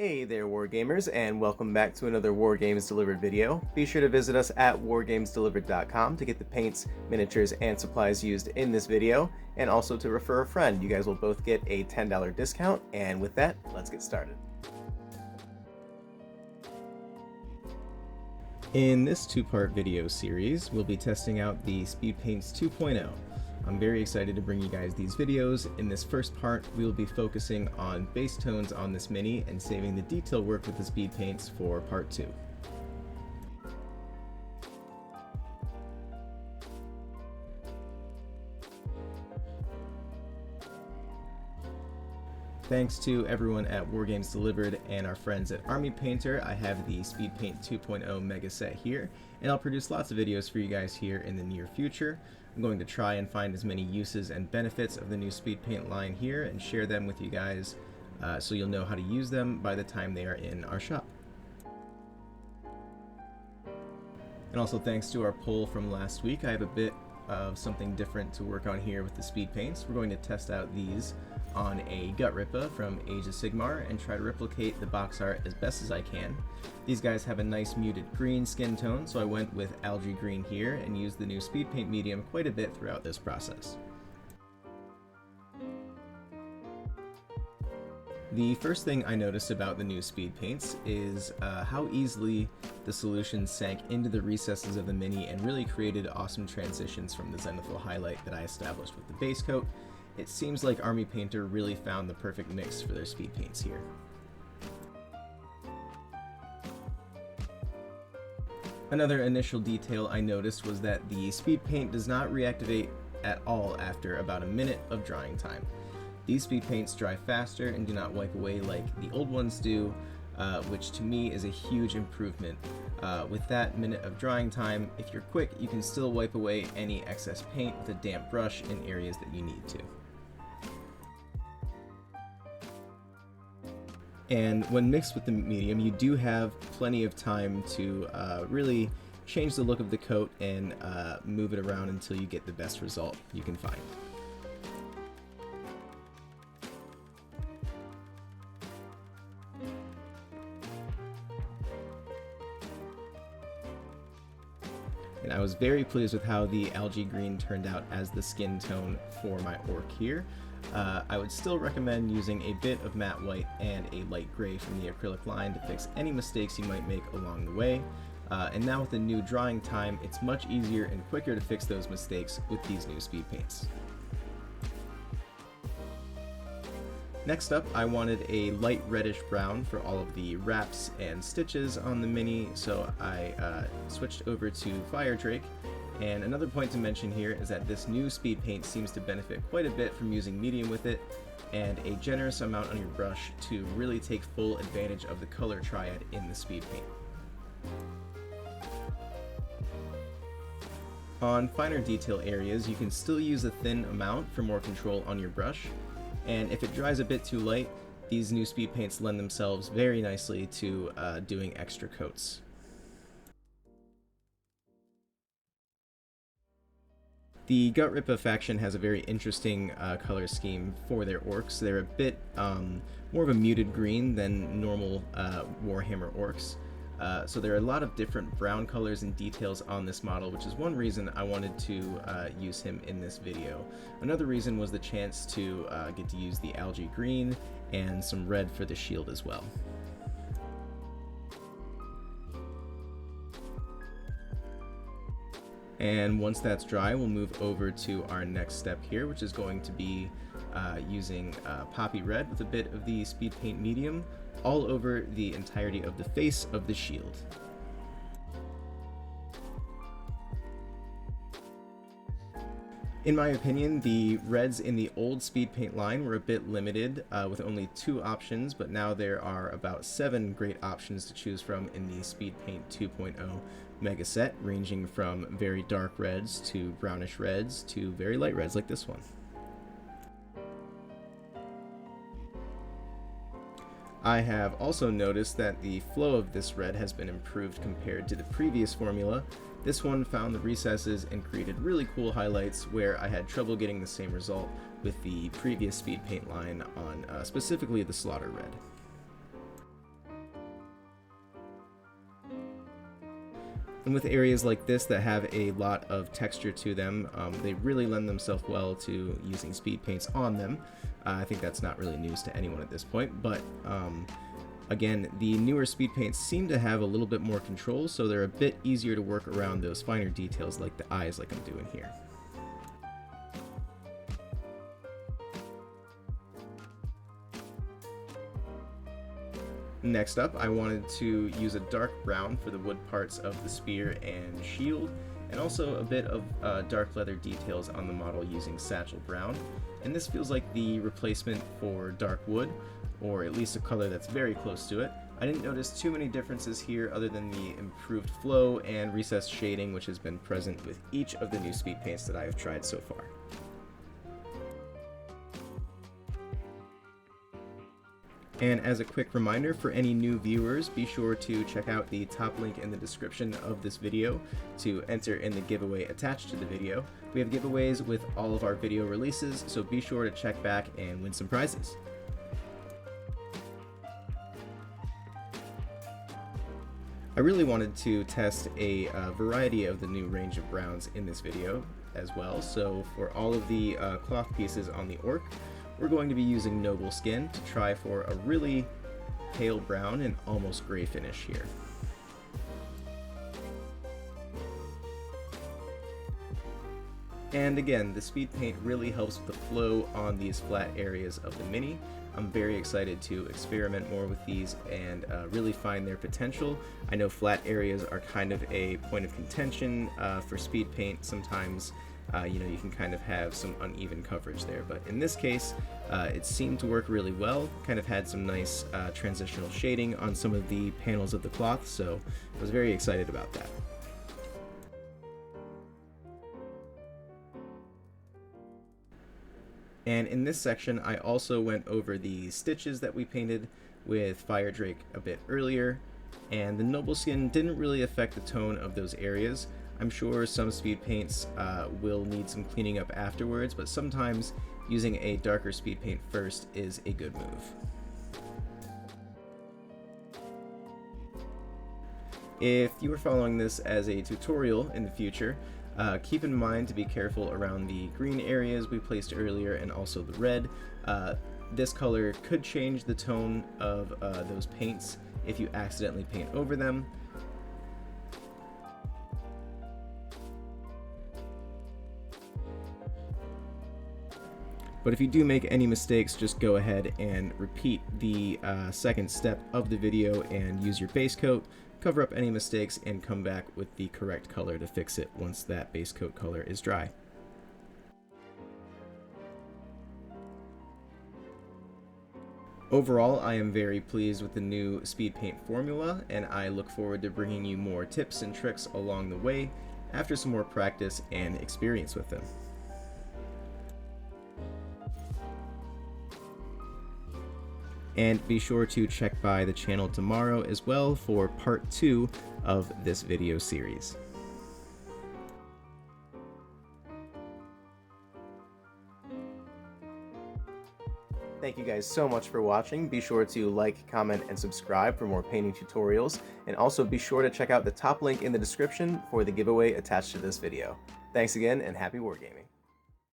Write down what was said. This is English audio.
Hey there Wargamers, and welcome back to another Wargames Delivered video. Be sure to visit us at wargamesdelivered.com to get the paints, miniatures, and supplies used in this video, and also to refer a friend. You guys will both get a $10 discount, and with that, let's get started. In this two-part video series, we'll be testing out the SPEEDPAINT 2.0. I'm very excited to bring you guys these videos. In this first part, we will be focusing on base tones on this mini and saving the detail work with the speed paints for part 2. Thanks to everyone at Wargames Delivered and our friends at Army Painter, I have the SPEEDPAINT 2.0 mega set here, and I'll produce lots of videos for you guys here in the near future. I'm going to try and find as many uses and benefits of the new SPEEDPAINT line here and share them with you guys so you'll know how to use them by the time they are in our shop. And also thanks to our poll from last week, I have a bit of something different to work on here with the speed paints. We're going to test out these on a Gut Rippa from Age of Sigmar and try to replicate the box art as best as I can. These guys have a nice muted green skin tone, so I went with Algae Green here and used the new speed paint medium quite a bit throughout this process. The first thing I noticed about the new speed paints is how easily the solution sank into the recesses of the mini and really created awesome transitions from the zenithal highlight that I established with the base coat. It seems like Army Painter really found the perfect mix for their speed paints here. Another initial detail I noticed was that the speed paint does not reactivate at all after about a minute of drying time. These speed paints dry faster and do not wipe away like the old ones do, which to me is a huge improvement. With that minute of drying time, if you're quick, you can still wipe away any excess paint with a damp brush in areas that you need to. And when mixed with the medium, you do have plenty of time to really change the look of the coat and move it around until you get the best result you can find. And I was very pleased with how the Algae Green turned out as the skin tone for my orc here. I would still recommend using a bit of matte white and a light gray from the acrylic line to fix any mistakes you might make along the way. And now with the new drying time, it's much easier and quicker to fix those mistakes with these new speed paints. Next up, I wanted a light reddish brown for all of the wraps and stitches on the mini, so I switched over to Fire Drake. And another point to mention here is that this new speed paint seems to benefit quite a bit from using medium with it, and a generous amount on your brush to really take full advantage of the color triad in the speed paint. On finer detail areas, you can still use a thin amount for more control on your brush. And if it dries a bit too light, these new speed paints lend themselves very nicely to doing extra coats. The Gut Rippa faction has a very interesting color scheme for their orcs. They're a bit more of a muted green than normal Warhammer orcs. So there are a lot of different brown colors and details on this model, which is one reason I wanted to use him in this video. Another reason was the chance to get to use the Algae Green and some red for the shield as well. And once that's dry, we'll move over to our next step here, which is going to be using Poppy Red with a bit of the speed paint medium all over the entirety of the face of the shield. In my opinion, the reds in the old speed paint line were a bit limited with only 2 options, but now there are about 7 great options to choose from in the SPEEDPAINT 2.0 mega set, ranging from very dark reds to brownish reds to very light reds like this one. I have also noticed that the flow of this red has been improved compared to the previous formula. This one found the recesses and created really cool highlights where I had trouble getting the same result with the previous speed paint line on specifically the Slaughter Red. And with areas like this that have a lot of texture to them, they really lend themselves well to using speed paints on them. I think that's not really news to anyone at this point, but again, the newer speed paints seem to have a little bit more control, so they're a bit easier to work around those finer details like the eyes like I'm doing here. Next up, I wanted to use a dark brown for the wood parts of the spear and shield, and also a bit of dark leather details on the model using Satchel Brown. And this feels like the replacement for dark wood, or at least a color that's very close to it. I didn't notice too many differences here other than the improved flow and recessed shading, which has been present with each of the new speed paints that I have tried so far. And as a quick reminder for any new viewers, be sure to check out the top link in the description of this video to enter in the giveaway attached to the video. We have giveaways with all of our video releases, so be sure to check back and win some prizes. I really wanted to test a variety of the new range of browns in this video as well, so for all of the cloth pieces on the orc, we're going to be using Noble Skin to try for a really pale brown and almost gray finish here. And again, the speed paint really helps with the flow on these flat areas of the mini. I'm very excited to experiment more with these and really find their potential. I know flat areas are kind of a point of contention for speed paint. Sometimes you know, you can kind of have some uneven coverage there, but in this case it seemed to work really well. Kind of had some nice transitional shading on some of the panels of the cloth, so I was very excited about that. And in this section I also went over the stitches that we painted with Fire Drake a bit earlier, and the Noble Skin didn't really affect the tone of those areas. I'm sure some speed paints will need some cleaning up afterwards, but sometimes using a darker speed paint first is a good move. If you are following this as a tutorial in the future, keep in mind to be careful around the green areas we placed earlier and also the red. This color could change the tone of those paints if you accidentally paint over them. But if you do make any mistakes, just go ahead and repeat the second step of the video and use your base coat, cover up any mistakes, and come back with the correct color to fix it once that base coat color is dry. Overall, I am very pleased with the new speed paint formula, and I look forward to bringing you more tips and tricks along the way after some more practice and experience with them. And be sure to check by the channel tomorrow as well for part 2 of this video series. Thank you guys so much for watching. Be sure to like, comment, and subscribe for more painting tutorials. And also be sure to check out the top link in the description for the giveaway attached to this video. Thanks again, and happy wargaming.